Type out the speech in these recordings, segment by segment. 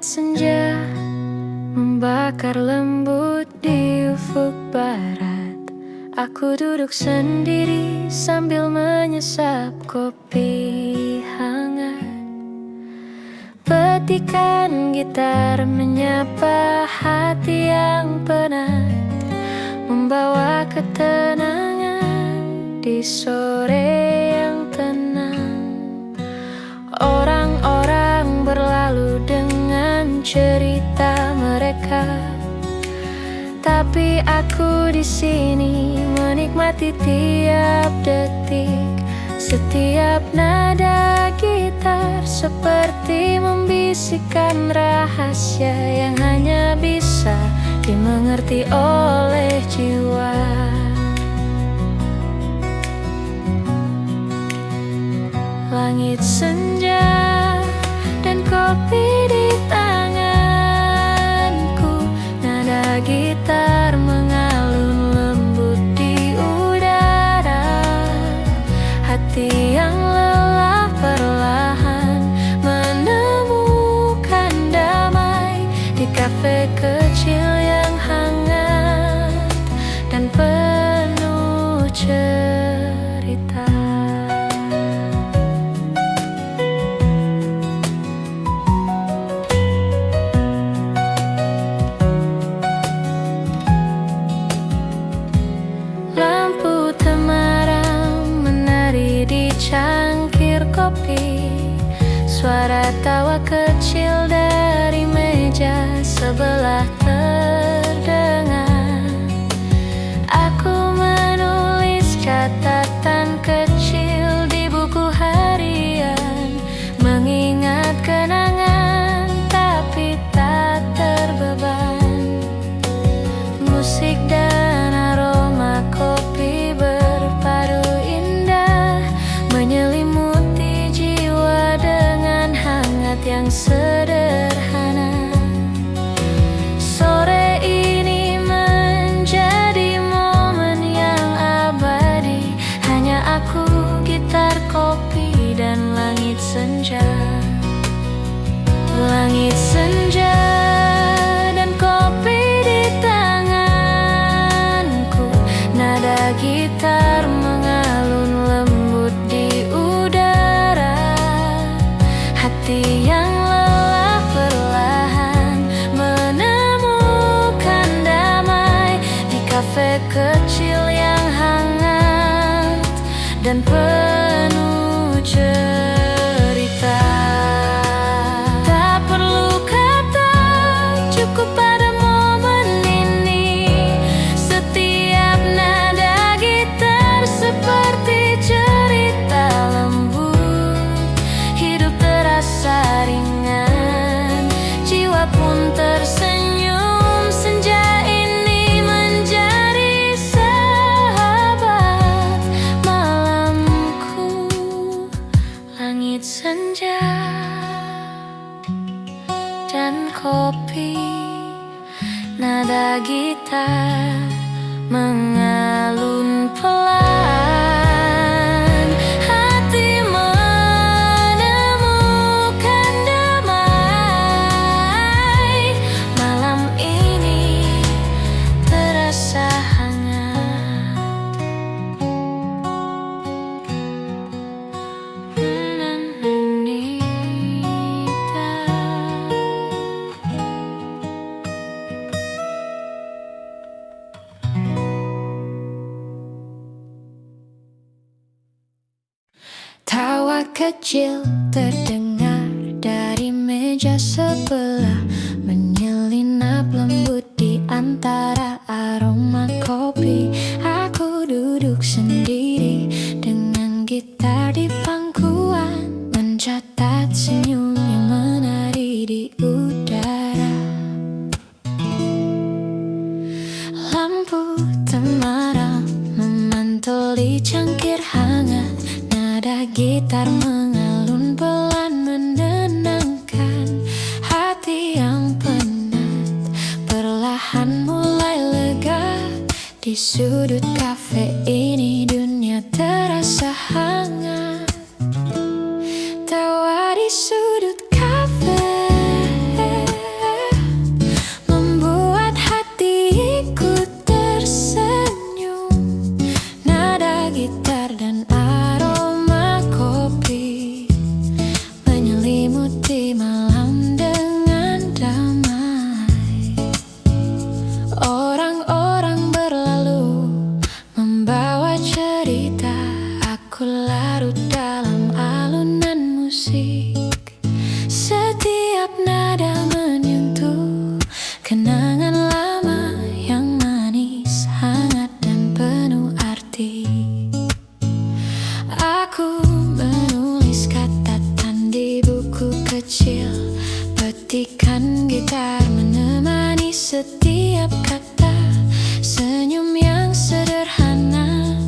senja membakar lembut di ufuk barat. Aku duduk sendiri sambil menyesap kopi hangat. Petikan gitar menyapa hati yang penat, membawa ketenangan di sore yang tenang. Orang-orang berlalu dengan cerita mereka, tapi aku di sini menikmati tiap detik. Setiap nada gitar seperti membisikkan rahasia yang hanya bisa dimengerti oleh jiwa. Langit senja dan kopi di tanganku, nada gitar mengalun lembut di udara. Hati yang lelah perlahan menemukan damai di kafe kecil yang hangat dan penuh cerita. Lampu temaram menari di cangkir kopi. Suara tawa kecil dari meja sebelah terdengar. Aku menulis catatan kecil di buku harian, mengingat kenangan tapi tak terbeban. Musik dan aroma kopi berpadu indah, menyelimuti jiwa dengan hangat yang sederhana. Sore ini menjadi momen yang abadi, hanya aku, gitar, kopi, dan langit senja. Langit senja dan kopi di tanganku, nada gitar mengalun lembut di udara. Hati yang lelah perlahan menemukan damai di kafe kecil yang hangat dan penuh cerita. Tak perlu kata, cukup pada momen ini. Setiap nada gitar seperti cerita lembut. Hidup terasa ringan, jiwa pun tersenyum. Senja ini menjadi sahabat malamku. Langit senja dan kopi, nada gitar mengalun pelan. Hati menemukan damai. Malam ini terasa hangat. Tawa kecil terdengar dari meja sebelah, menyelinap lembut di antara aroma kopi. Aku duduk sendiri dengan gitar di pangkuan, mencatat senyum yang menari di udara. Lampu temaram memantul di cangkir hangat, nada gitar mengalun pelan menenangkan. Hati yang penat perlahan mulai lega. Di sudut kafe ini dunia terasa hangat. Tawa di sudut kafe setiap kata. Senyum yang sederhana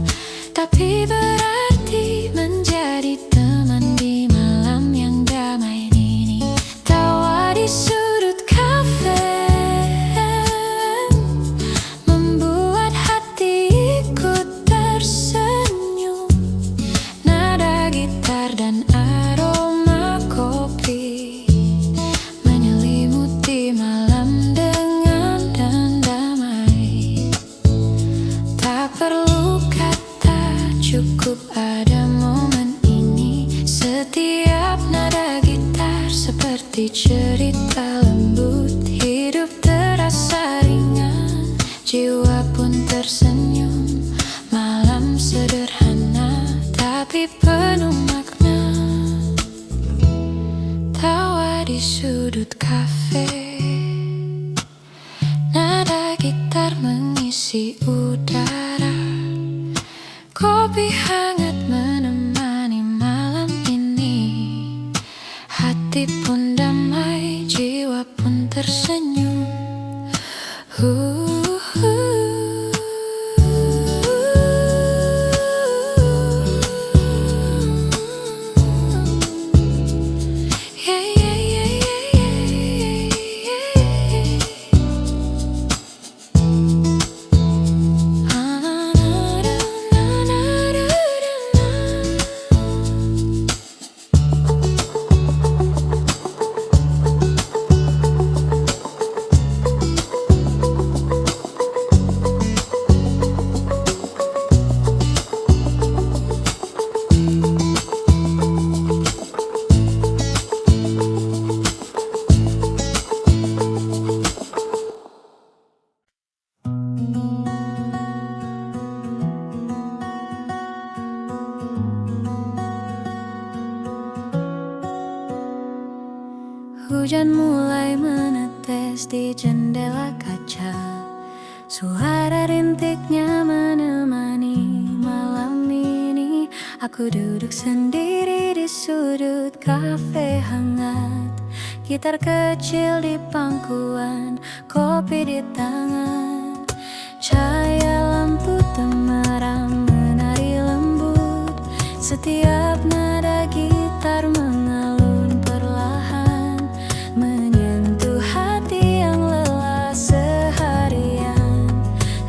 tapi berarti, menjadi teman di malam yang damai ini. Tawa di sudut kafe membuat hati ikut tersenyum. Nada gitar dan aroma kopi menyelimuti malam dengan dan damai. Tak perlu kata, cukup ada momen ini. Setiap nada gitar seperti cerita lembut. Hidup terasa ringan, jiwa pun tersenyum. Malam sederhana tapi penuh makna. Tawa di sudut kafe, nada gitar mengisi udara. Kopi hangat menemani malam ini. Hati pun damai, jiwa pun tersenyum. Yeah, yeah, yeah, yeah, yeah, yeah. Hujan mulai menetes di jendela kaca. Suara rintiknya menemani malam ini. Aku duduk sendiri di sudut kafe hangat. Gitar kecil di pangkuan, kopi di tangan. Cahaya lampu temaram menari lembut. Setiap nada gitar mengalun perlahan, menyentuh hati yang lelah seharian.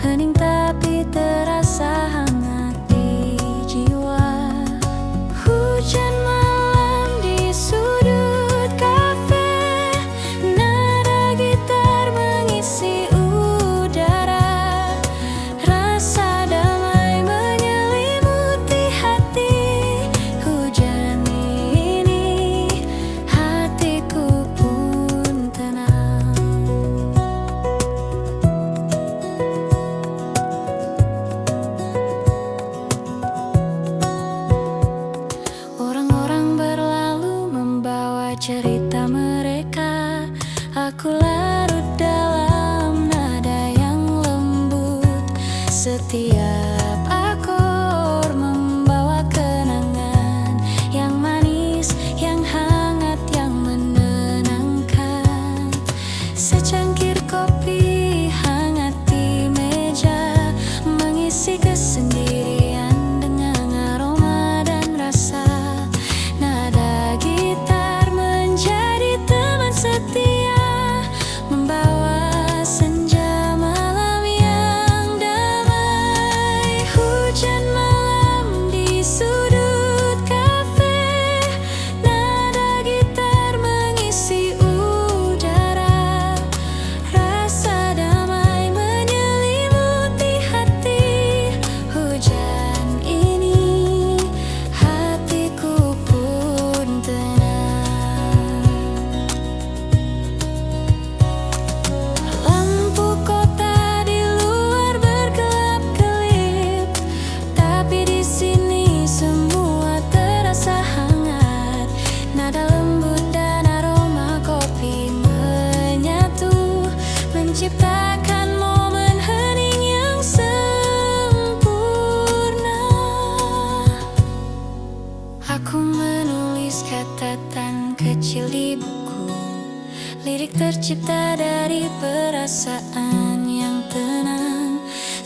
Hening tapi terasa hangat di jiwa. Hujan malam di sudut kafe, nada gitar mengisi udara.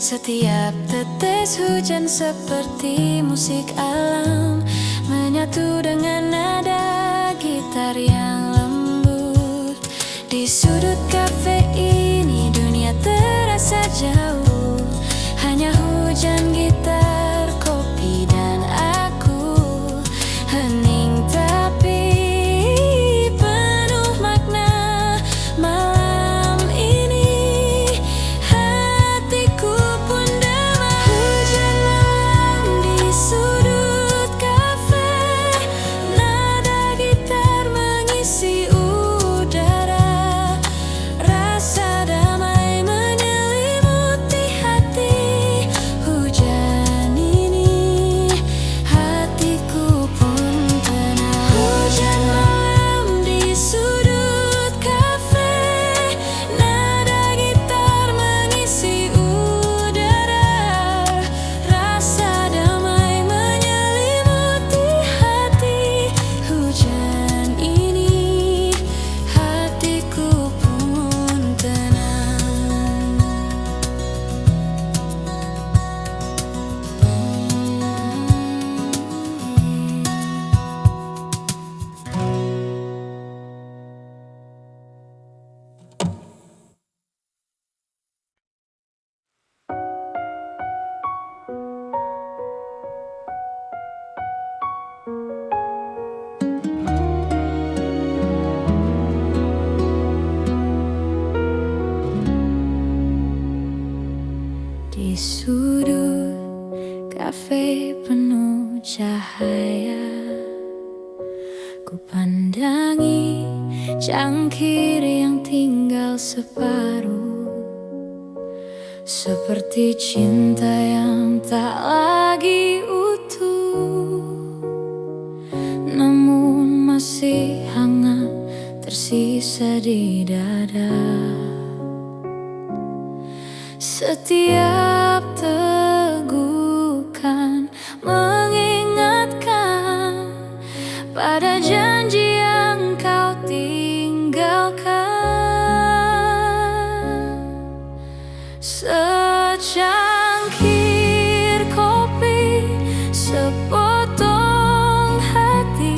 Setiap tetes hujan seperti musik alam, menyatu dengan nada gitar yang lembut. Di sudut kafe ini dunia terasa jauh, hanya hujan, gitar, kopi, dan aku. Hening tapi penuh makna malam ini. Hatiku pun damai. Hujan malam di sudut kafe, nada gitar mengisi udara. Rasa damai menyelimuti hati. Hujan ini hatiku pun tenang. Hujan malam di sudut kafe, nada gitar mengisi udara. Rasa damai menyelimuti hati. Hujan ini hatiku pun tenang. Di sudut kafe penuh cahaya, ku pandangi cangkir yang tinggal separuh, seperti cinta yang tak lagi utuh, namun masih hangat tersisa di dada. Setiap tegukan mengingatkan pada janji yang kau tinggalkan. Secangkir kopi, sepotong hati,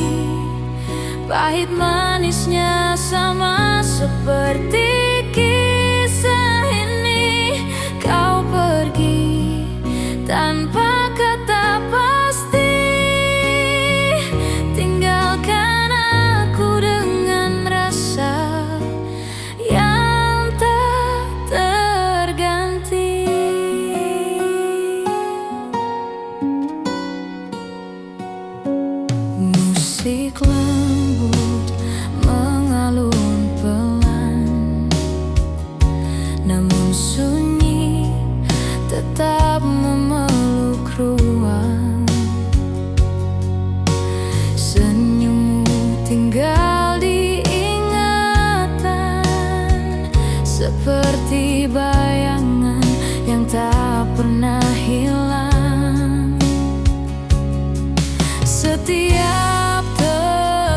pahit manisnya sama seperti kisah ini. Kau pergi tanpa kata pasti, tinggalkan aku dengan rasa yang tak terganti. Musik lembut mengalun pelan, namun sunyi tetap memeluk ruang. Senyummu tinggal di ingatan, seperti bayangan yang tak pernah hilang. Setiap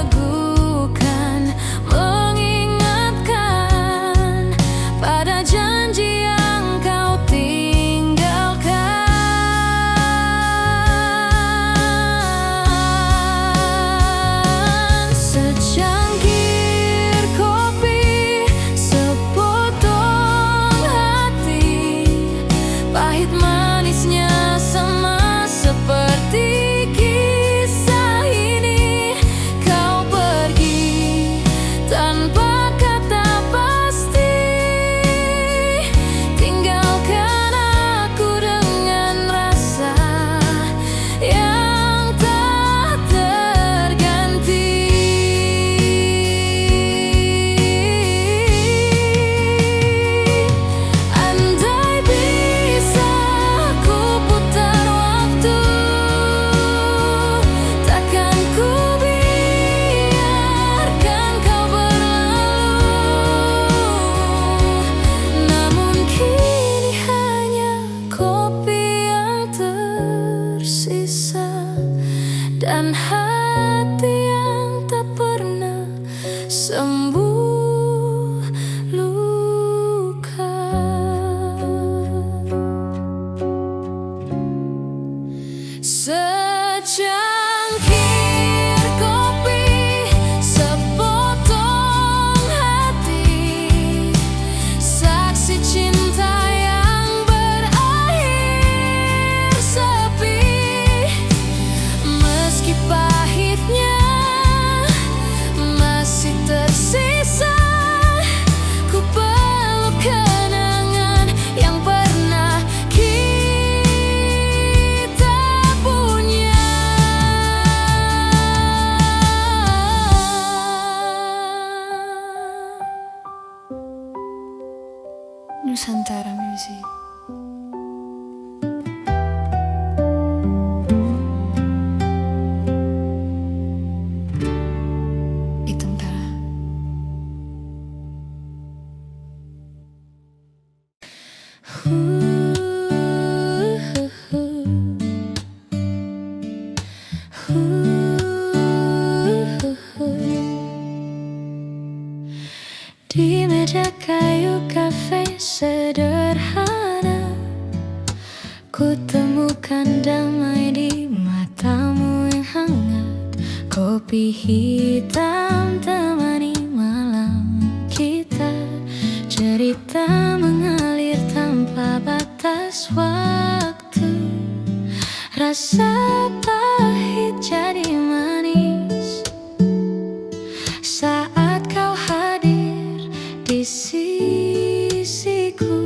tegukan mengingatkan pada janji yang kau tinggalkan. Secangkir kopi, sepotong hati, pahit manisnya sama seperti kisah ini. Kau pergi tanpa kata pasti, Nusantara Music. Hitam Tara. Di meja kayu kafe sederhana, ku temukan damai di matamu yang hangat. Kopi hitam temani malam kita, cerita mengalir tanpa batas waktu. Rasa pahit jadi manis saat kau hadir di sisiku.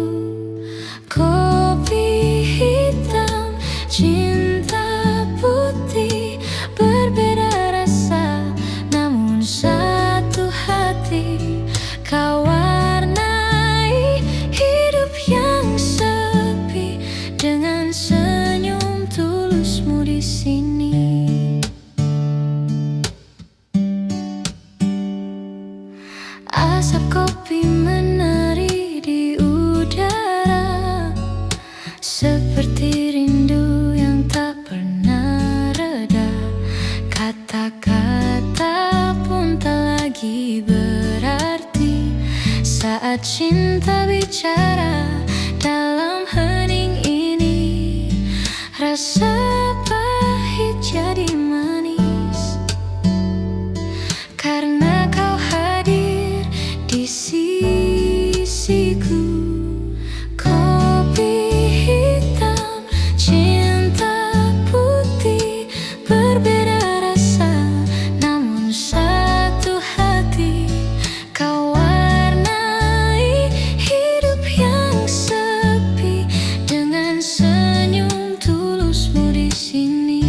Kopi hitam, cinta putih, berbeda rasa namun satu hati. Kau warnai hidup yang sepi dengan senyum tulusmu di sini. Asap kopi menari di udara, seperti rindu yang tak pernah reda. Kata-kata pun tak lagi berarti saat cinta bicara dalam hening ini. Rasa pahit jadi manis karena kau hadir di sisiku. Kopi hitam, cinta putih, berbeda rasa namun satu hati. Kau warnai hidup yang sepi dengan senyum tulusmu di sini.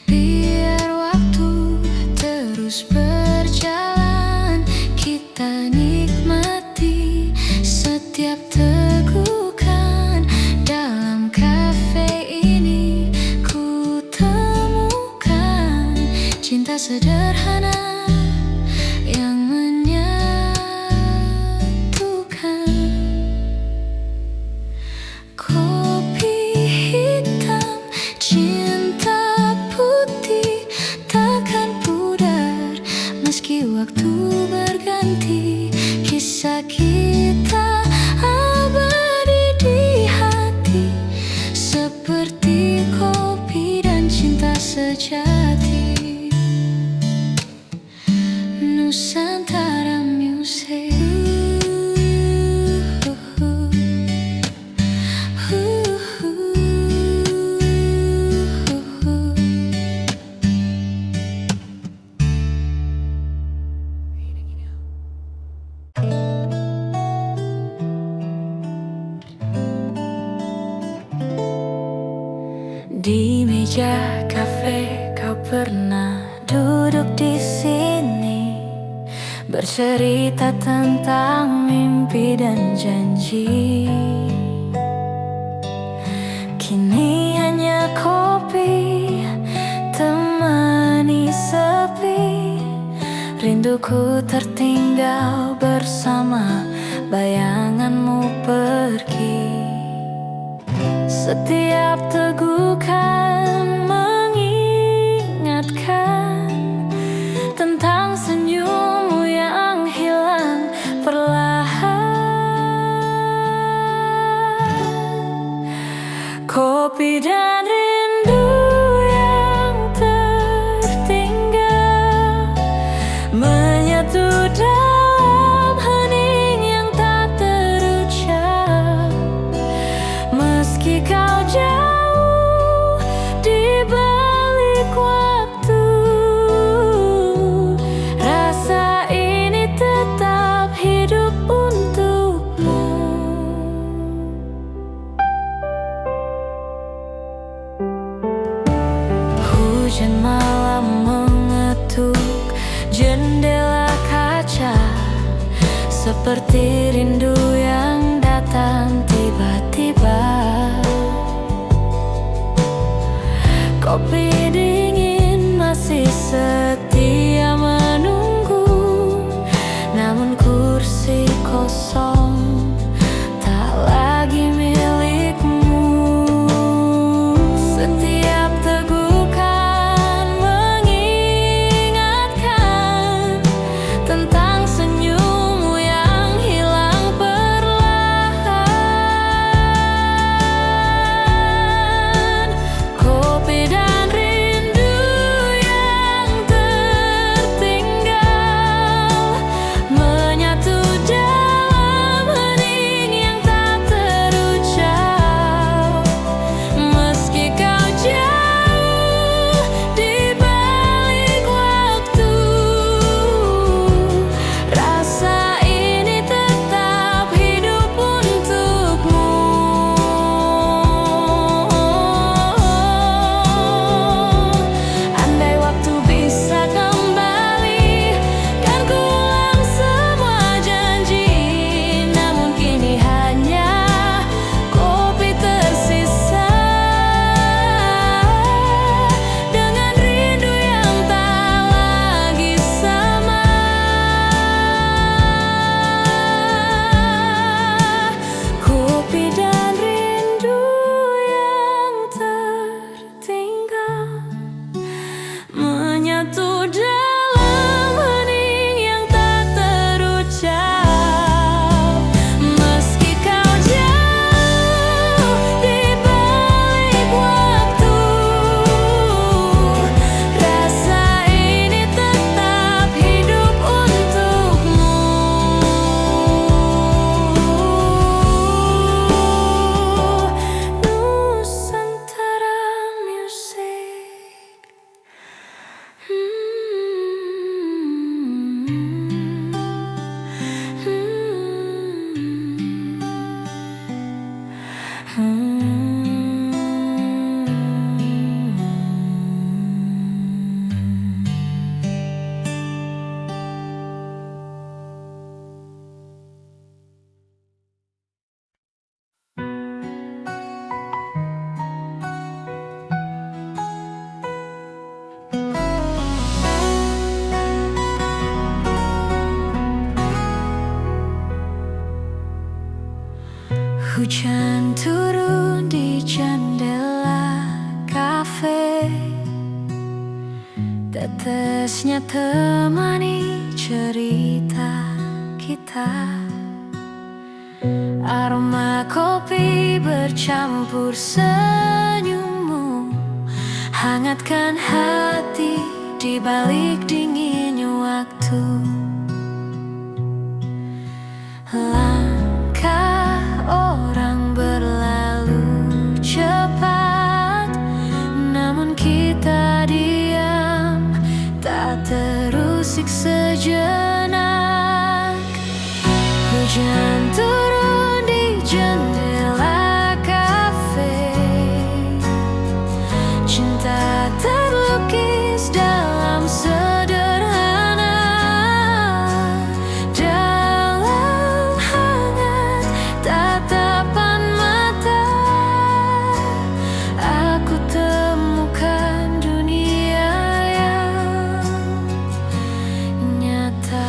Biar waktu terus berjalan, kita nikmati setiap tegukan. Dalam kafe ini ku temukan cinta sederhana yang menyatukan. Kopi hitam, cinta putih, takkan pudar meski waktu berganti. Kisah kita abadi di hati, seperti kopi dan cinta sejati. Nusantara Music. Di meja kafe kau pernah duduk di sini, bercerita tentang mimpi dan janji. Kini hanya kopi temani sepi, rinduku tertinggal bersama bayanganmu pergi. Setiap tegukan mengingatkan tentang senyummu yang hilang perlahan. Kopi dan rindu yang tertinggal menyatu dalam hening yang tak terucap. Meski kau jauh di balik waktu, rasa ini tetap hidup untukmu. 「rindu yang datang tiba-tiba. Kopi dingin masih setia menunggu, namun kursi kosong tak lagi milikmu. Setiap tegukan mengingatkan tentang senyummu yang hilang perlahan. Kopi dan rindu yang tertinggal menyatu dalam hening yang tak terucap. Meski kau jauh di balik waktu, rasa ini tetap hidup untukmu. Andai waktu bisa kembali, kan ku ulang semua janji. Namun kini hanya kopi tersisa, dengan rindu yang tak lagi sama. Kopi dan rindu yang tertinggal menyatu dalam hening yang tak terucap. Meski kau jauh di balik waktu, rasa ini tetap hidup untukmu. Nusantara Music. Hujan turun di jendela kafe, tetesnya temani cerita kita. Aroma kopi bercampur senyummu, hangatkan hati di balik dinginnya waktu. Langkah orang berlalu cepat, namun kita diam, tak terusik sejenak. Hujan turun di jendela kafe, cinta terlukis dalam sederhana, dalam hangat tatapan mata. Aku temukan dunia yang nyata.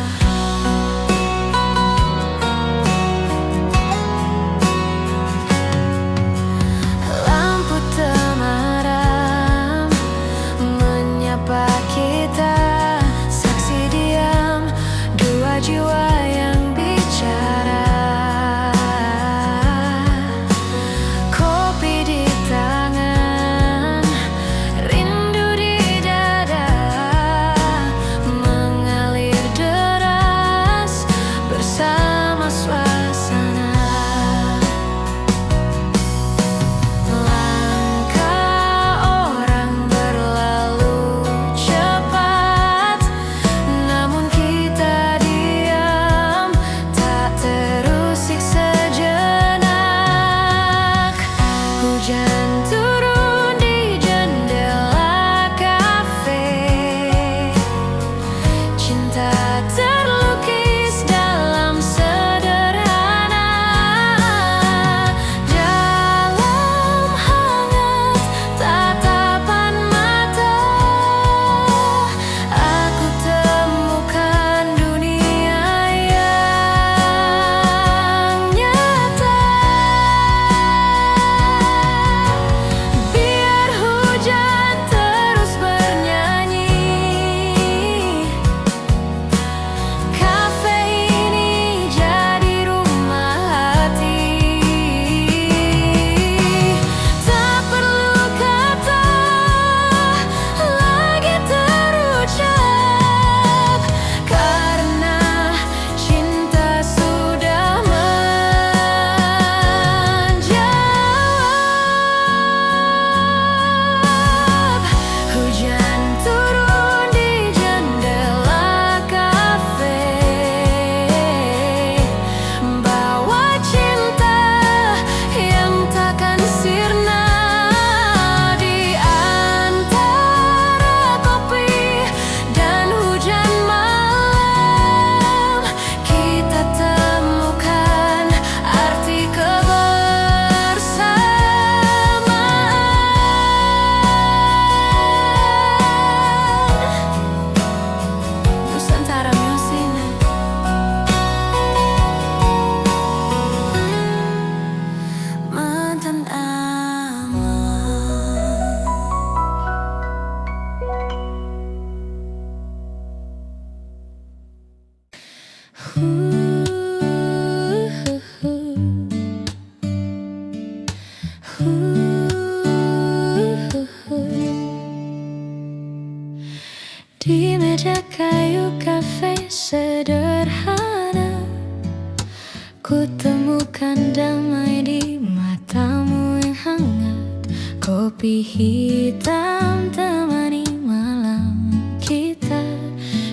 temukan damai di matamu yang hangat. Kopi hitam temani malam kita.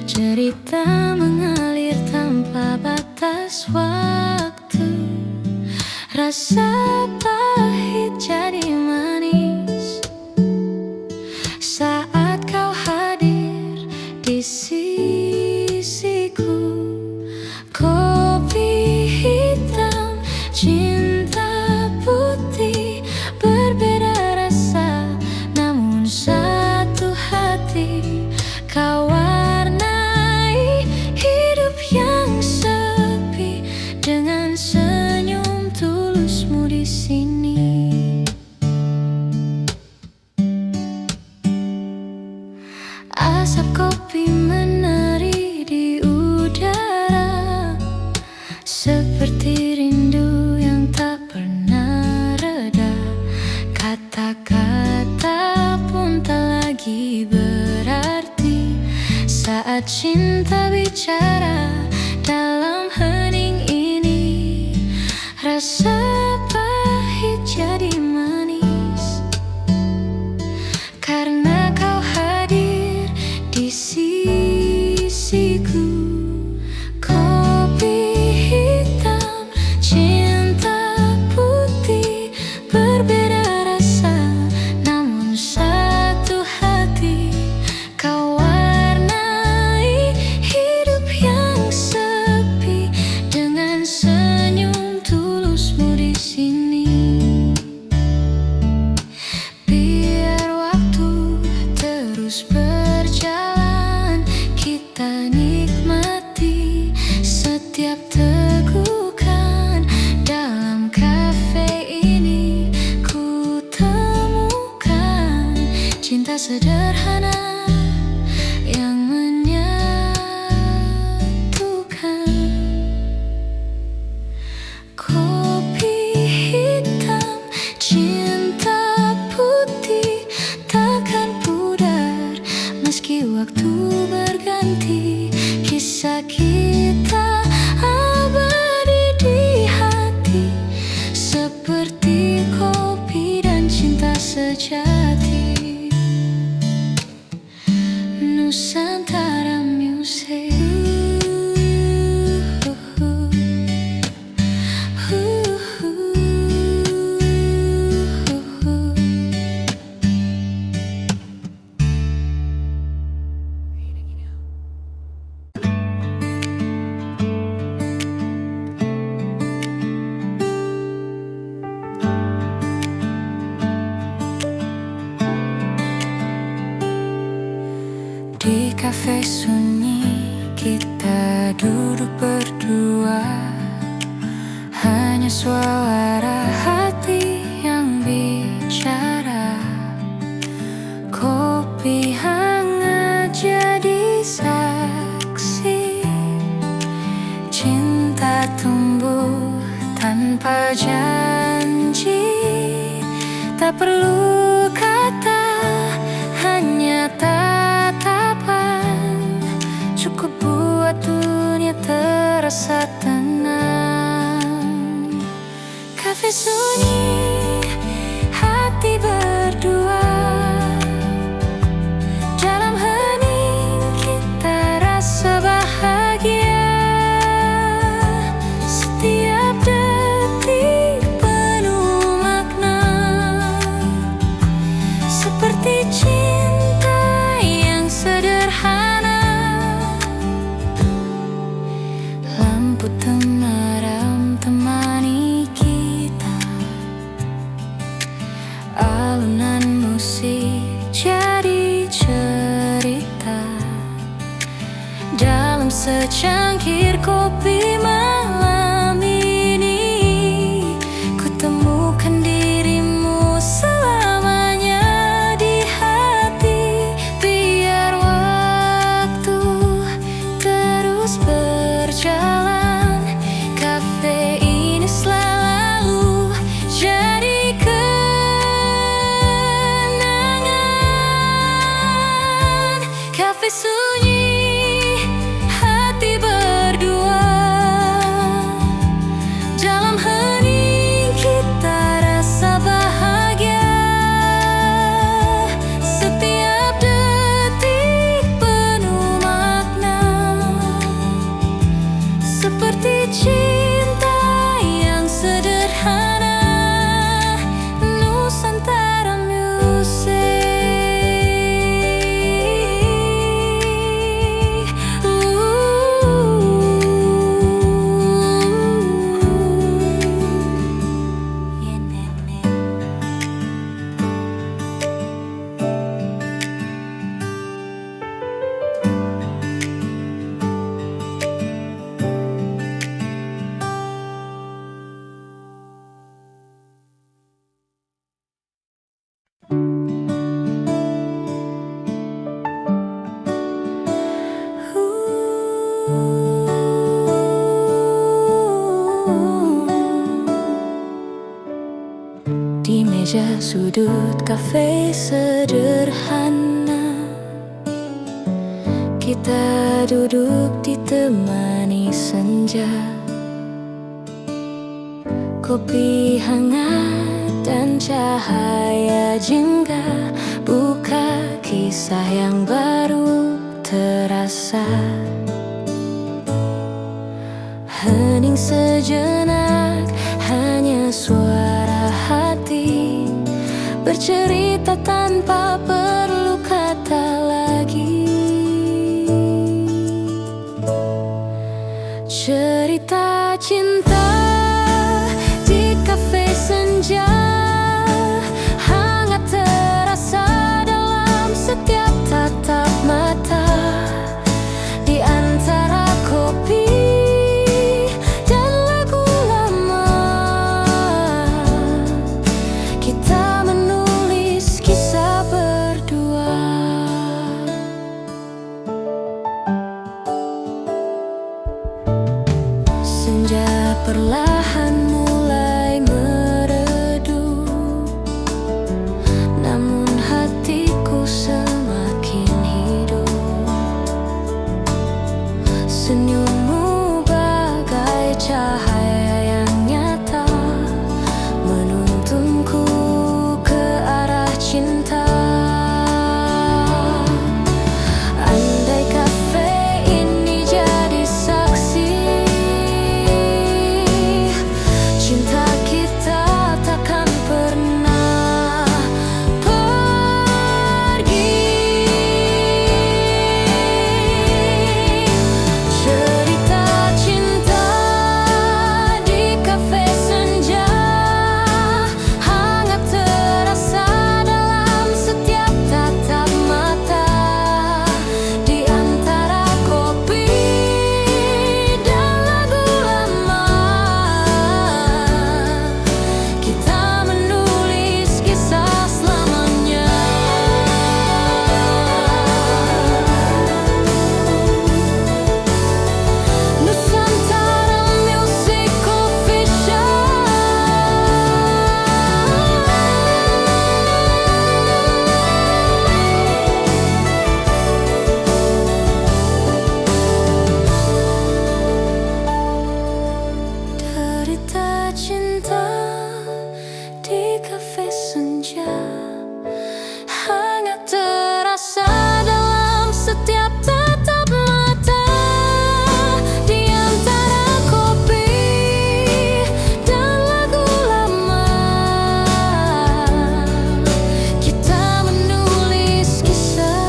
Cerita mengalir tanpa batas waktu. Rasa pahit jadi manis saat kau hadir di sisiku. Kopi hitam, cinta putih, berbeda rasa namun satu hati. Kau warnai hidup yang sepi dengan senyum tulusmu di sini. Asap kopi menari di udara, seperti rindu yang tak pernah reda. Kata-kata pun tak lagi berarti saat cinta bicara dalam hening ini. Rasa pahit jadi manis karena kau hadir di sisiku. Kopi hitam, cinta putih, berbeda rasa namun satu hati. Kau warnai hidup yang sepi dengan senyum tulusmu di sini. Biar waktu terus berjalan, kita nikmati setiap tegukan. Dalam kafe ini ku temukan cinta sederhana yang menyatukan. Kopi hitam, cinta putih, takkan pudar meski waktu berganti. Kisah kita abadi di hati, seperti kopi dan cinta sejati. Nusantara Music. Di kafe sunyi kita duduk berdua, hanya suara hati yang bicara. Kopi hangat jadi saksi, cinta tumbuh tanpa janji. Tak perlu kata, hanya tatapan, cukup buat dunia terasa tenang. Kafe sunyi, hati berdua, dalam hening kita rasa bahagia. Setiap detik penuh makna, seperti cinta yang sederhana. Lampu temaram temani kita, meja sudut kafe sederhana, kita duduk ditemani senja. Kopi hangat dan cahaya jingga buka kisah yang baru terasa. Hening sejenak, hanya suara hati bercerita tanpa perlu kata lagi. Cerita cinta di kafe senja, hangat terasa dalam setiap tatap mata. Di antara kopi dan lagu lama, kita menulis kisah berdua. Senja perlahan mulai meredup, namun hatiku semakin hidup. Senyummu bagai cahaya yang nyata, menuntunku ke arah cinta. Andai kafe ini jadi saksi, cinta kita takkan pernah pergi. Cerita cinta di kafe senja, hangat terasa dalam setiap tatap mata. Di antara kopi dan lagu lama, kita menulis kisah selamanya. Nusantara Music Official. Derita cinta di kafe senja, hangat terasa dalam setiap tatap mata. Di antara kopi dan lagu lama, kita menulis kisah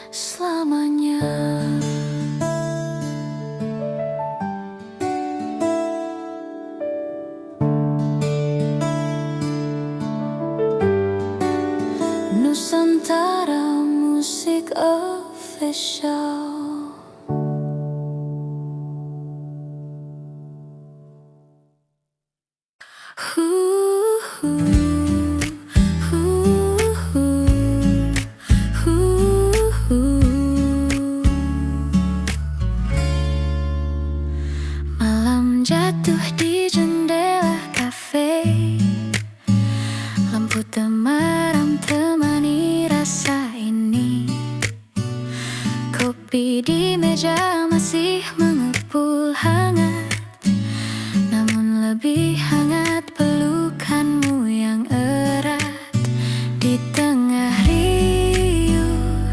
selamanya. Nusantara Music Official. Malam jatuh di jendela kafe, lampu temaram temani rasa ini. Kopi di meja masih mengepul hangat, namun lebih hangat pelukanmu yang erat. Di tengah riuh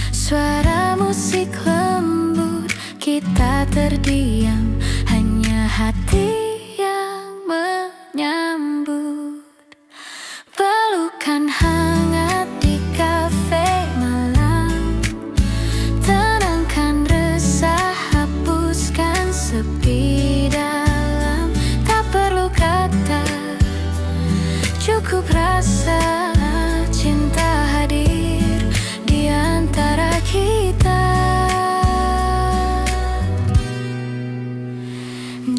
suara musik lembut, kita terdiam, hanya hati yang menyambut. Pelukan hangat di kafe malam, tenangkan resah, hapuskan sepi dalam. Tak perlu kata, cukup rasa cinta hadir di antara kita.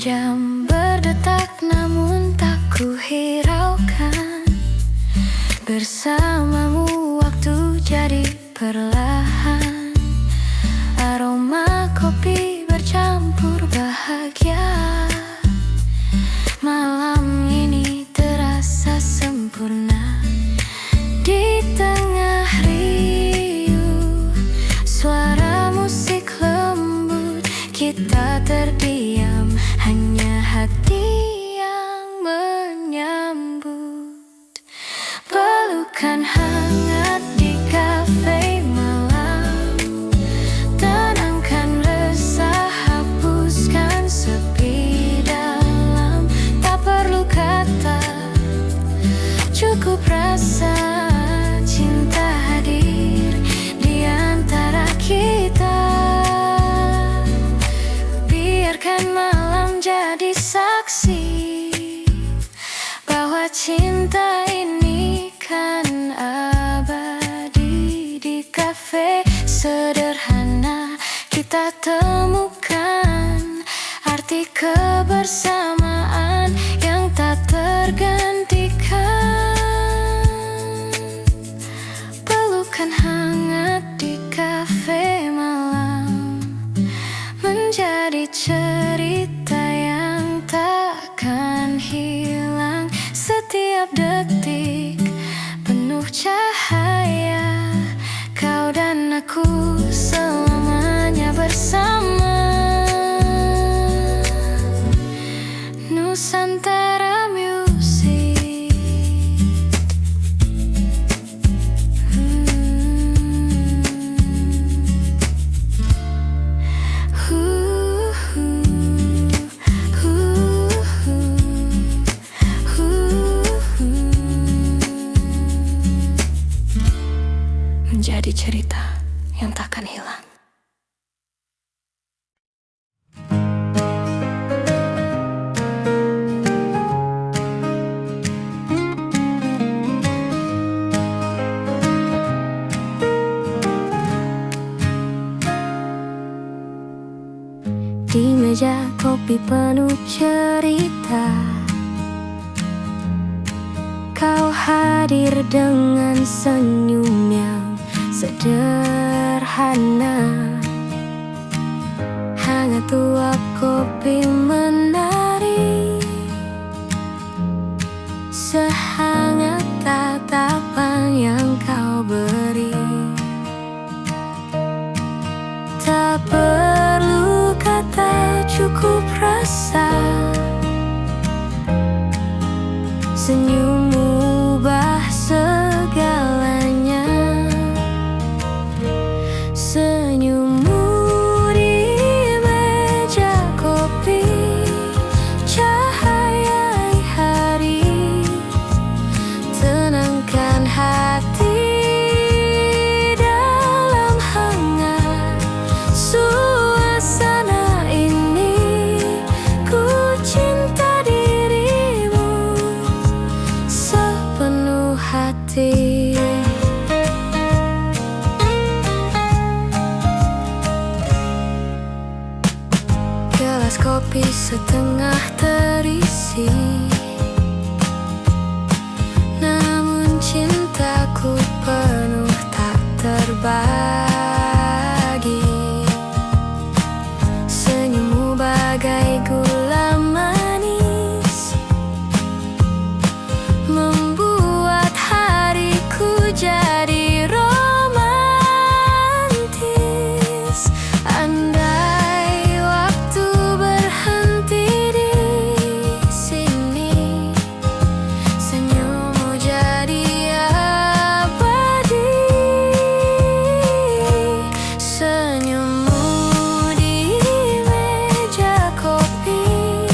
Jam berdetak namun tak ku hiraukan, bersamamu waktu jadi perlahan. Aroma kopi bercampur bahagia, kita terdiam, hanya hati yang menyambut. Pelukan hangat di kafe malam, tenangkan resah, hapuskan sepi dalam. Tak perlu kata, cukup rasa cinta hadir di antara kita. Biarkan malam jadi saksi bahwa cinta ini kan abadi. Di kafe sederhana kita temukan arti kebersamaan yang tak tergantikan. Pelukan hangat di kafe malam menjadi cerita yang takkan hilang. Setiap detik penuh cahaya, kau dan aku selamanya bersama. Nusantara Music. Menjadi cerita yang takkan hilang. Di meja kopi penuh cerita, kau hadir dengan senyum yang sederhana. Hangat uap kopi menari, sehangat tatapan yang kau beri. Tak perlu kata, cukup rasa. Senyummu ubah segalanya. Senyummu di meja kopi, cahaya hari, tenangkan hati dalam hangat suasana ini. Ku cinta dirimu sepenuh hati. Gelas kopi setengah terisi, namun cintaku penuh tak terbagi. Senyummu bagai gula manis, membuat hariku jadi romantis. Andai waktu berhenti di sini, senyummu jadi abadi. Senyummu di meja kopi,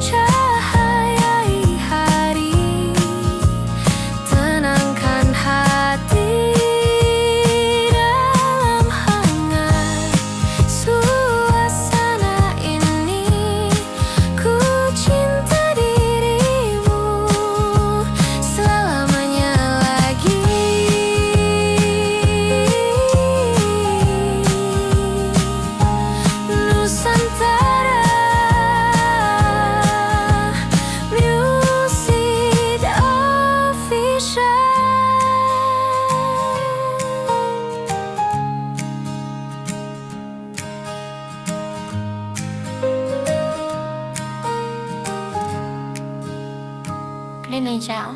cahaya hari, tenangkan hati dalam hangat suasana ini. Ku cinta dirimu selamanya lagi. Nusantara Music Official. Lên này chào.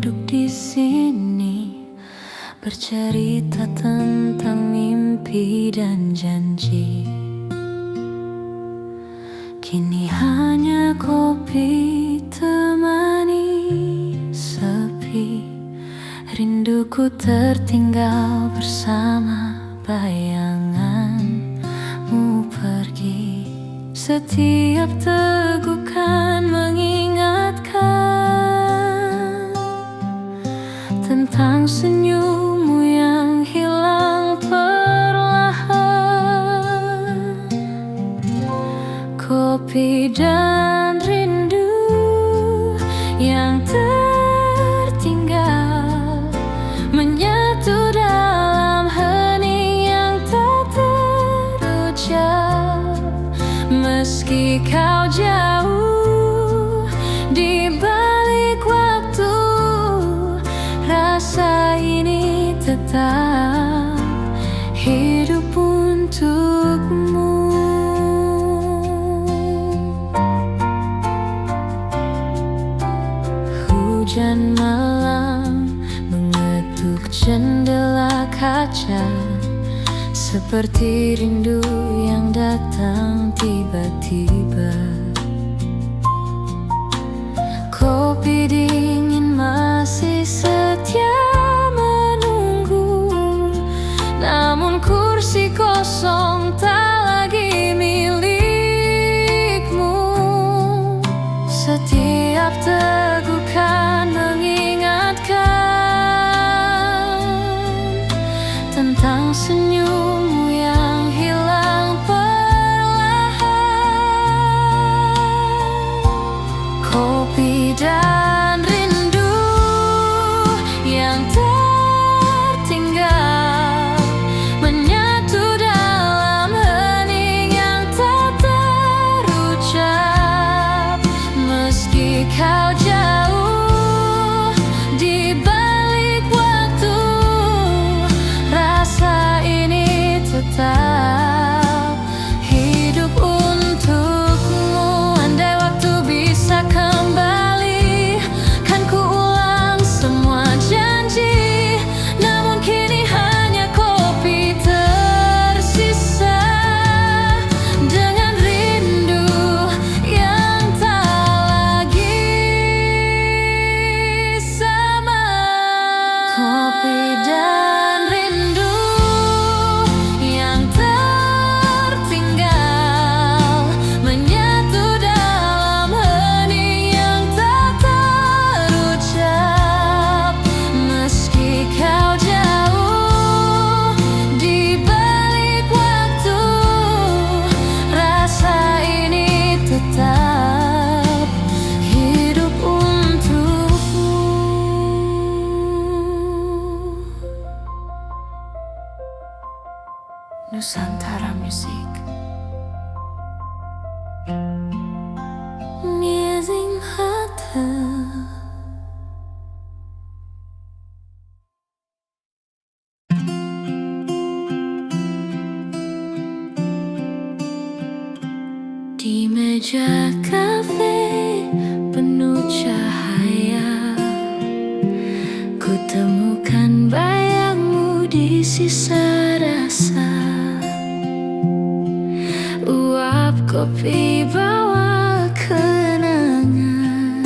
duduk di sini, bercerita tentang mimpi dan janji. Kini hanya kopi temani sepi. Rinduku tertinggal bersama bayanganmu pergi. Setiap tegukan mengingatkan tentang senyummu yang hilang perlahan. Kopi dan rindu yang tertinggal menyatu dalam hening yang tak terucap. Meski kau jauh di balik waktu, rasa ini tetap hidup untukmu. Hujan malam mengetuk jendela kaca, seperti rindu yang datang tiba-tiba. Kopi dingin masih setia menunggu, namun kursi kosong tak lagi milikmu. Setiap tegukan mengingatkan tentang senyummu yang hilang perlahan. Kopi dan rindu yang tertinggal menyatu dalam hening yang tak terucap. Meski kau jauh di balik waktu, rasa ini tetap hidup untukmu. Andai waktu bisa kembali, kan ku ulang semua janji. Namun kini hanya kopi tersisa, dengan rindu yang tak lagi sama. Kopi dan rindu yang tertinggal menyatu dalam hening yang tak terucap. Meski kau jauh di balik waktu, rasa ini tetap hidup untukmu. Nusantara Music. Amazing Hotel. Di meja kafe penuh cahaya, ku temukan bayangmu di sisa rasa. Uap kopi bawa kenangan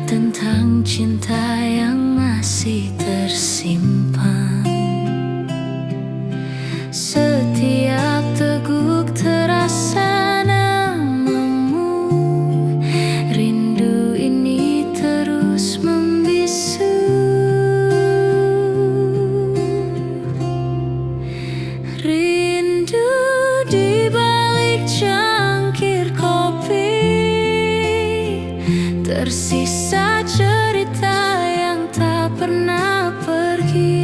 tentang cinta yang masih tersimpan. Setiap teguk terasa namamu, rindu ini terus membisu. Rindu di balik cangkir kopi, tersisa cerita yang tak pernah pergi.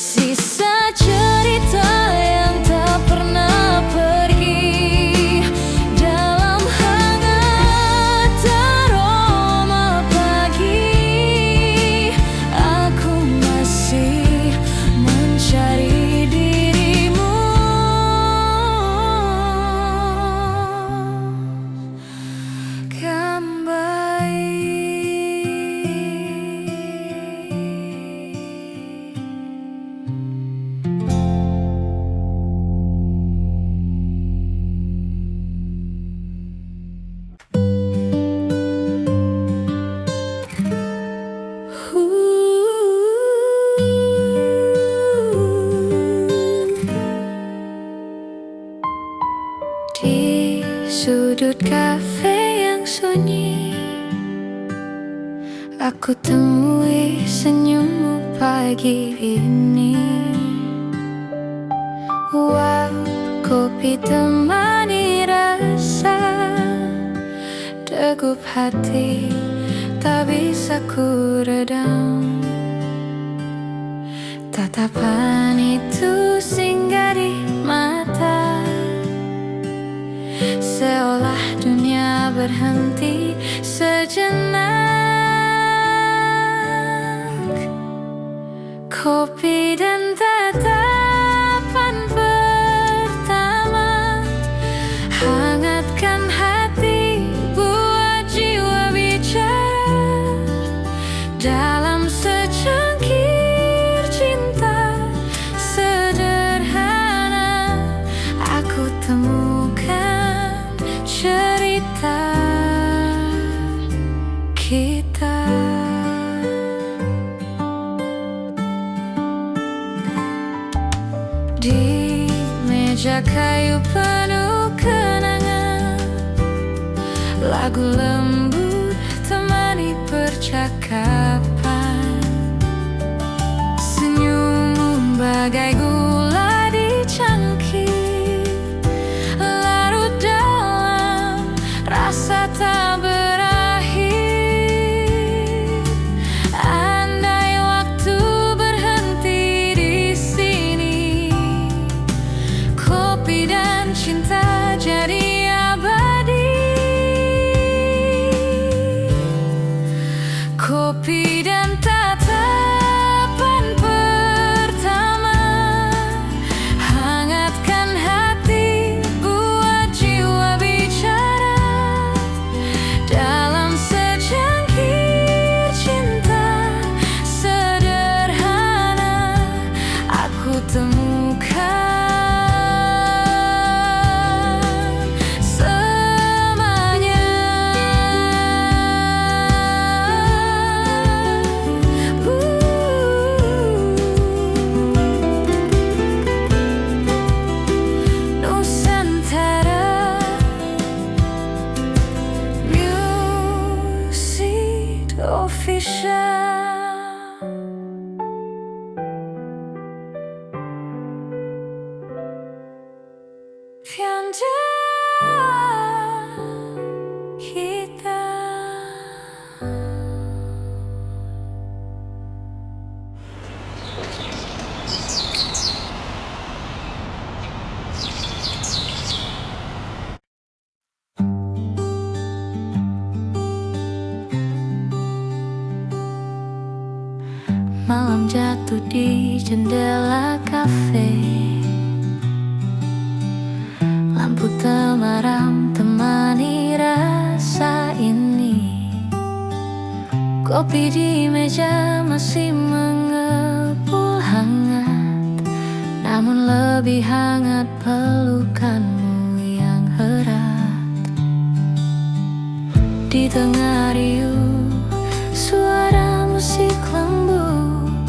tersisa cerita yang tak pernah pergi. Dalam hangat aroma pagi, aku masih mencari dirimu. Di sudut kafe yang sunyi, aku temui senyummu pagi ini. Wow, kopi temani rasa degup hati, tak bisa ku redam. Tatapan itu singgah di mata, seolah dunia berhenti sejenak. Kopi dan tatapan pertama hangatkan hati, buat jiwa bicara. Dalam secangkir cinta sederhana, aku temukan cerita kita. Di meja kayu penuh kenangan, lagu lembut temani percakapan. Senyummu bagai gula di cangkir, larut dalam rasa tak berakhir. Andai waktu berhenti di sini, kopi dan cinta jadi abadi. Kopi dan tatapan pertama hangatkan hati, buat jiwa bicara. Dalam secangkir cinta sederhana, aku temukan semuanya. Nusantara Music Official. Pianda kita. Malam jatuh di jendela kafe, lampu temaram temani rasa ini. Kopi di meja masih mengepul hangat, namun lebih hangat pelukanmu yang erat. Di tengah riuh suara musik lembut,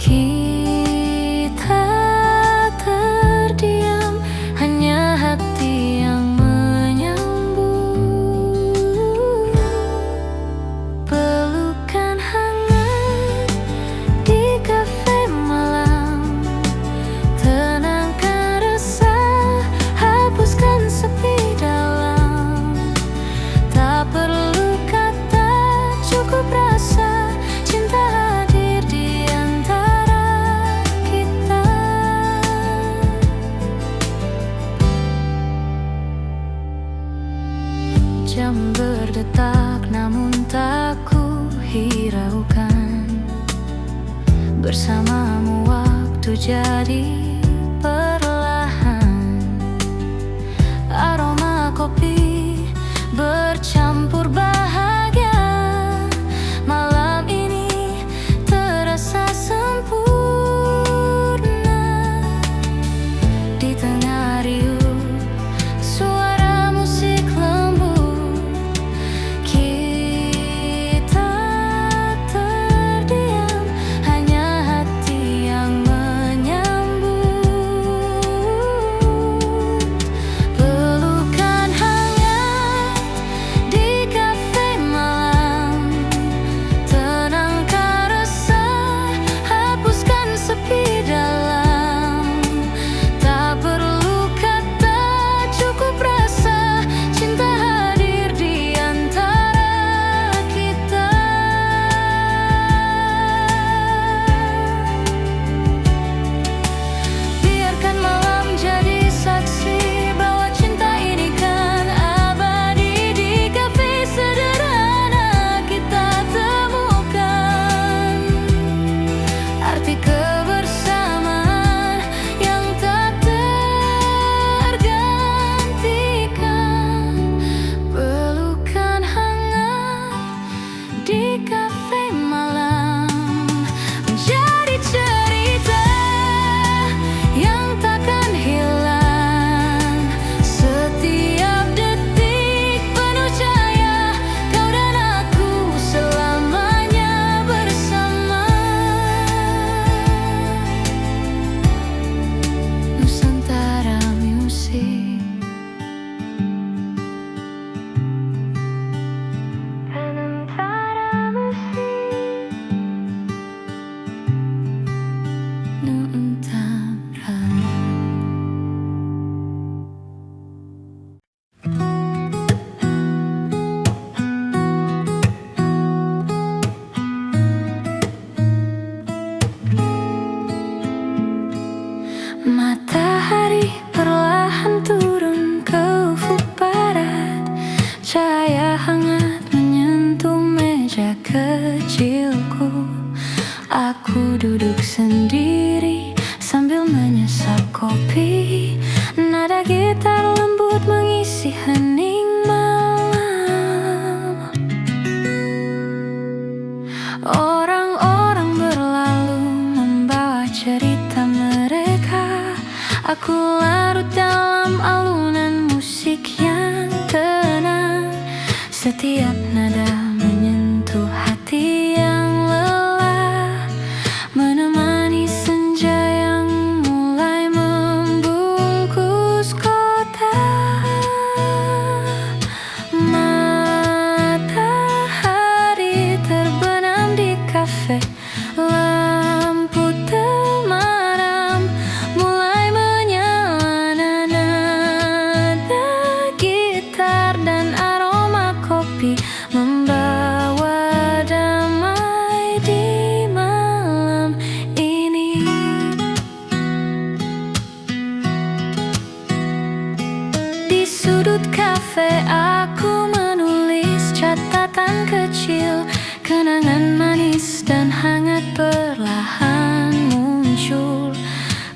kita terdiam, hanya hati yang menyambut. Pelukan hangat di kafe malam, tenangkan resah, hapuskan sepi dalam. Tak perlu kata, cukup rasa, cinta hadir di antara berdetak namun tak ku hiraukan. Bersamamu waktu jadi perlahan. Aroma kopi bercampur bahagia. Malam ini terasa sempurna. Di tengah riuh suara musik lembut, kita terdiam, hanya hati yang menyambut. Pelukan hangat di kafe malam, tenangkan resah, hapuskan sepi dalam. Tak perlu kata, cukup rasa cinta hadir di antara kita. Biarkan malam jadi saksi bahwa cinta ini kan abadi. Di kafe sederhana kita temukan arti kebersamaan yang tak tergantikan. Pelukan hangat di kafe malam menjadi cerita yang takkan hilang. Setiap detik penuh cahaya, kau dan aku selamanya bersama. Nusantara Music. Nusantara Music. Nusantara. Matahari perlahan turun ke ufuk barat. Cahaya hangat menyentuh meja kecilku. Aku duduk sendiri sambil menyesap kopi. Nada gitar lembut mengisi hening malam. Orang-orang berlalu membawa cerita mereka. Aku larut dalam alunan musik yang tenang. Setiap nada menyentuh hati yang lelah, menemani senja yang mulai membungkus kota. Matahari terbenam di kafe, lampu temaram mulai menyala. Nada gitar dan aroma kopi membawa damai di malam ini. Di sudut kafe aku menulis catatan kecil. Kenangan manis dan hangat perlahan muncul.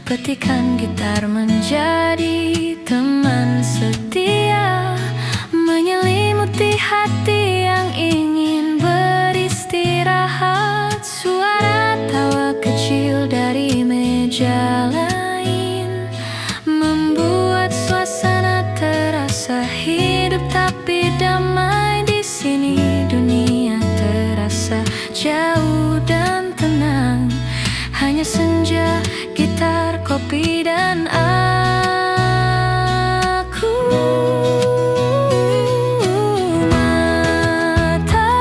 Petikan gitar menjadi teman setia, menyelimuti hati yang ingin beristirahat. Suara tawa kecil dari meja lain membuat suasana terasa hidup tapi damai. Di sini dunia terasa jauh dan tenang. Hanya senja, gitar, kopi, dan aku. Matahari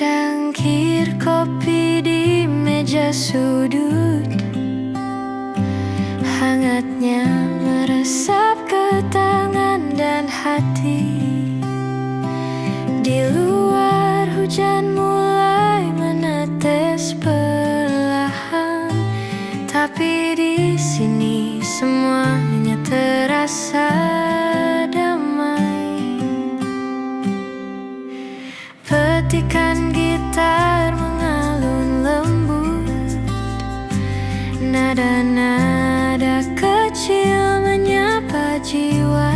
Secangkir kopi di meja sudut, hangatnya meresap ke tangan dan hati. Di luar hujan mulai menetes perlahan, tapi di sini semuanya terasa damai. Petikan gitar mengalun lembut, nada-nada kecil menyapa jiwa.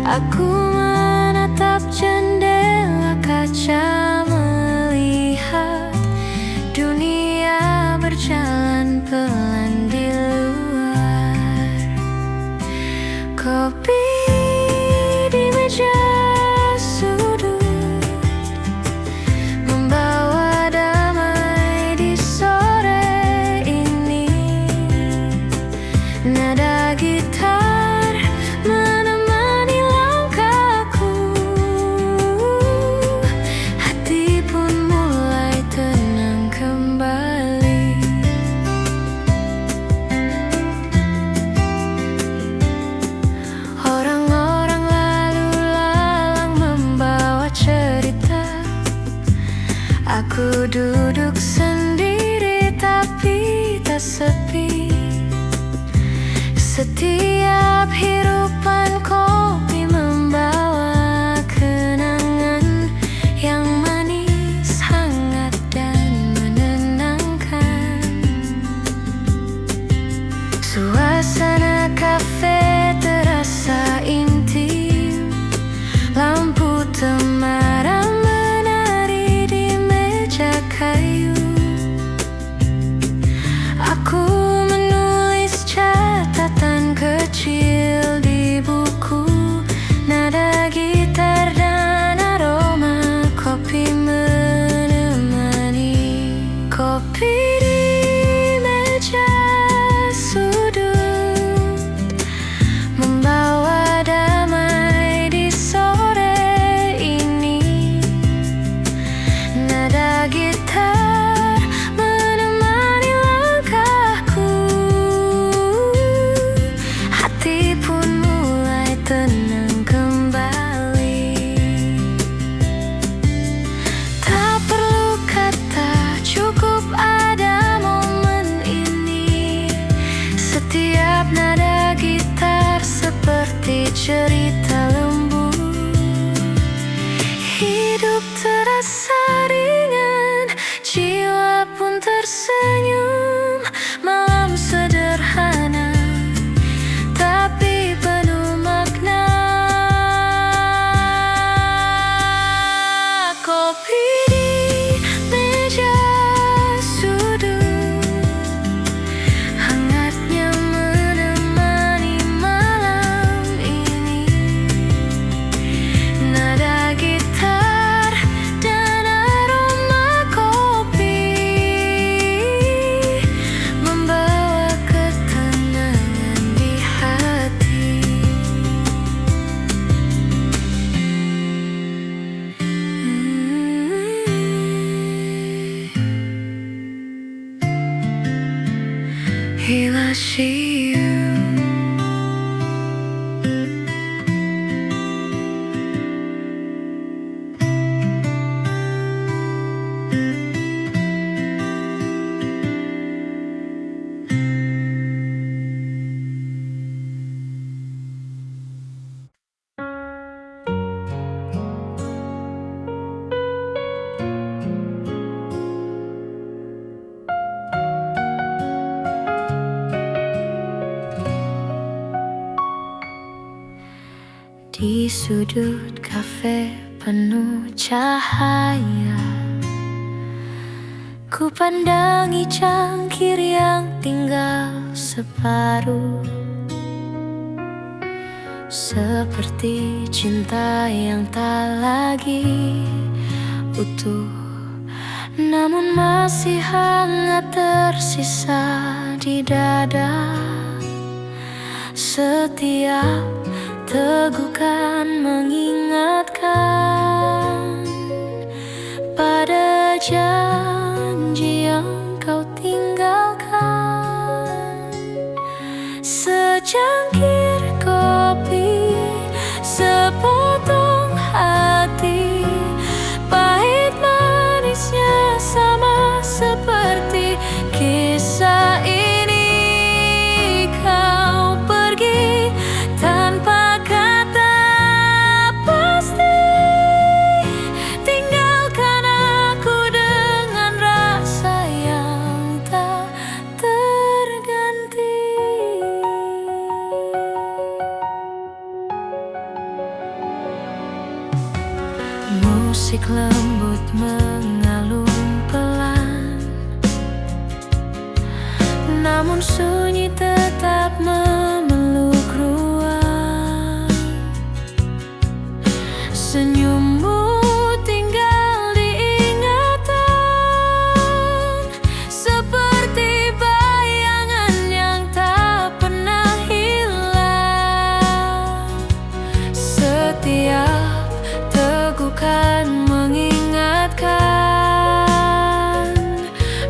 Aku menatap jendela kaca, melihat dunia berjalan pelan di luar. Kopi di meja sudut membawa damai di sore ini. Nada gitar menemani langkahku, hati pun mulai tenang kembali. Orang-orang lalu lalang membawa cerita. Aku duduk sendiri tapi tak sepi. Setiap hirupan kopi membawa kenangan yang manis, hangat dan menenangkan. Suasana kafe terasa intim, lampu temaram menari di meja kayu. Aku menulis catatan kecil di buku, nada gitar dan aroma kopi menemani. Kopi di meja sudut membawa damai di sore ini. Nada gitar menemani langkahku, hati pun mulai tenang kembali. Tak perlu kata, cukup ada momen ini. Setiap nada gitar seperti cerita lembut. Hidup terasa ringan, jiwa pun tersenyum. Malam sederhana tapi penuh makna. Kopi di meja sudut, hangatnya menemani malam ini. Nada gitar dan aroma kopi membawa ketenangan di hati. Bila see you. Di sudut kafe penuh cahaya, ku pandangi cangkir yang tinggal separuh. Seperti cinta yang tak lagi utuh, namun masih hangat tersisa di dada. Setiap tegukan mengingatkan janji yang kau tinggalkan. Secangkir kopi, sepotong hati, pahit manisnya sama seperti kisah ini. Kau pergi tanpa kata pasti, tinggalkan aku dengan rasa yang tak terganti. Musik lembut mengalun pelan, namun sunyi tetap memeluk ruang. Senyummu tinggal diingatan, seperti bayangan yang tak pernah hilang. Setiap tegukan mengingatkan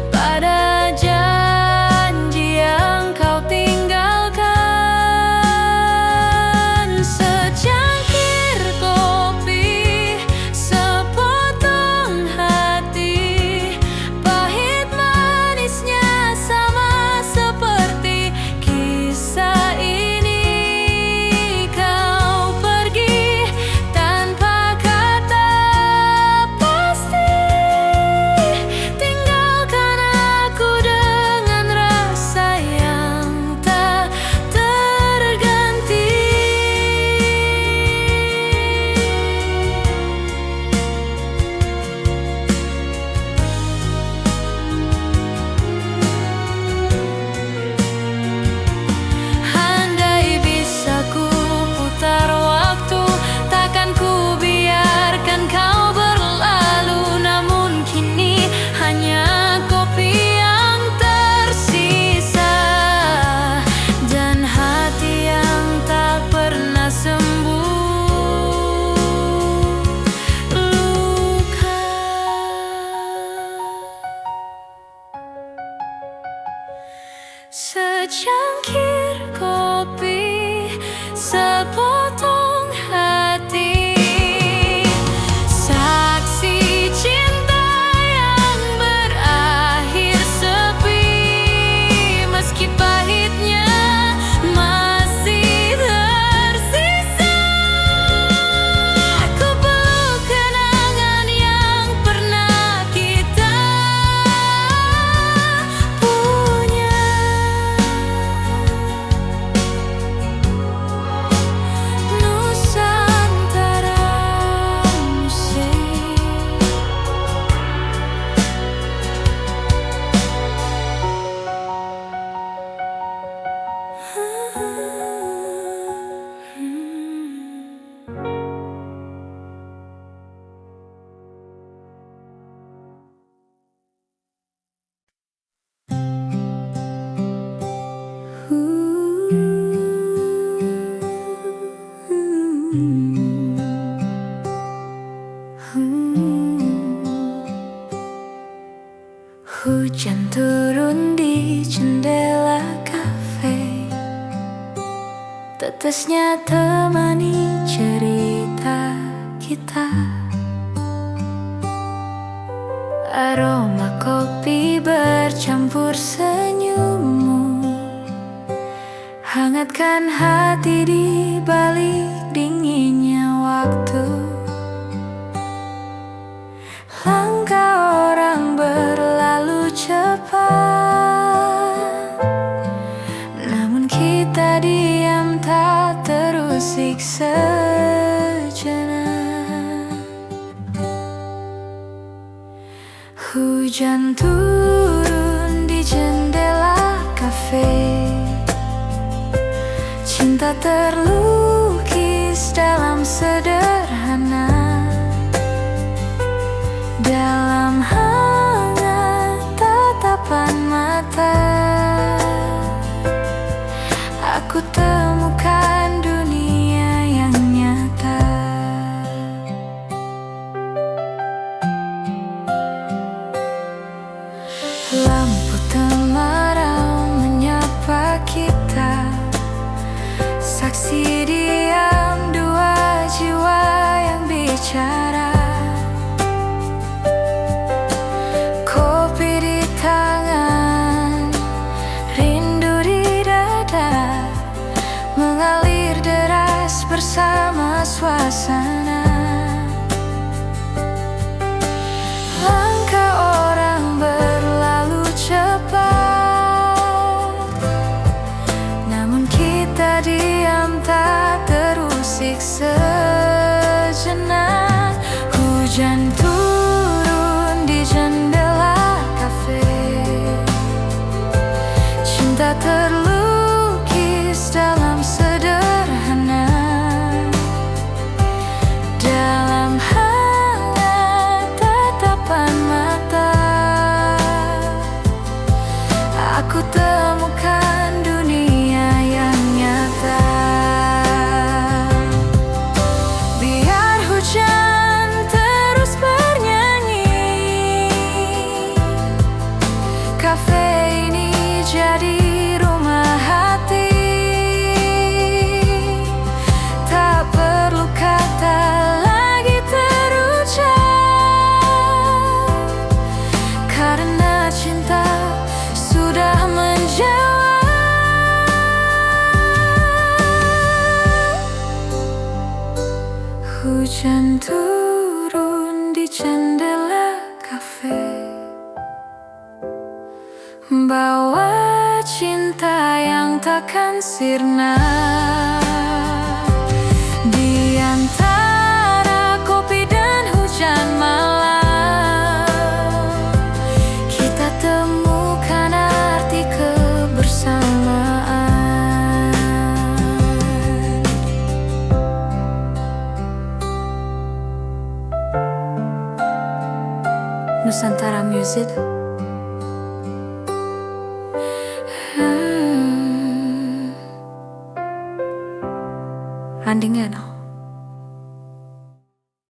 pada janji yang kau tinggalkan. Secangkir kopi, sepotong hati, pahit manisnya sama seperti kisah ini. Kau pergi tanpa kata pasti, tinggalkan aku dengan rasa yang tak terganti. Andai bisa ku putar waktu, takkan ku biarkan kau berlalu. Namun kini hanya kopi yang tersisa, dan hati yang tak pernah sembuh luka. Secangkir kopi, sepotong hati, saksi cinta yang berakhir sepi. Meski pahitnya masih tersisa, ku peluk kenangan yang pernah kita punya. Nusantara Musik. Hujan turun di jendela kafe, tetesnya temani cerita kita. Aroma kopi bercampur senyummu, hangatkan hati di balik dinginnya waktu. Langkah orang berlalu cepat, namun kita diam tak terusik sejenak. Hujan turun di jendela kafe, cinta terlukis dalam sederhana. Dalam hangat tatapan mata, aku temukan dunia yang nyata. Kita terlukis dalam sederhana, dalam hangat tatapan mata. Aku temukan dunia yang nyata. Biar hujan terus bernyanyi, kafe ini jadi rumah hati. Tak perlu kata lagi terucap, karena cinta sudah menjawab. Hujan turun di jendela kafe, bawa cinta yang takkan sirna. Di antara kopi dan hujan malam, kita temukan arti kebersamaan. Nusantara Music. Andingan.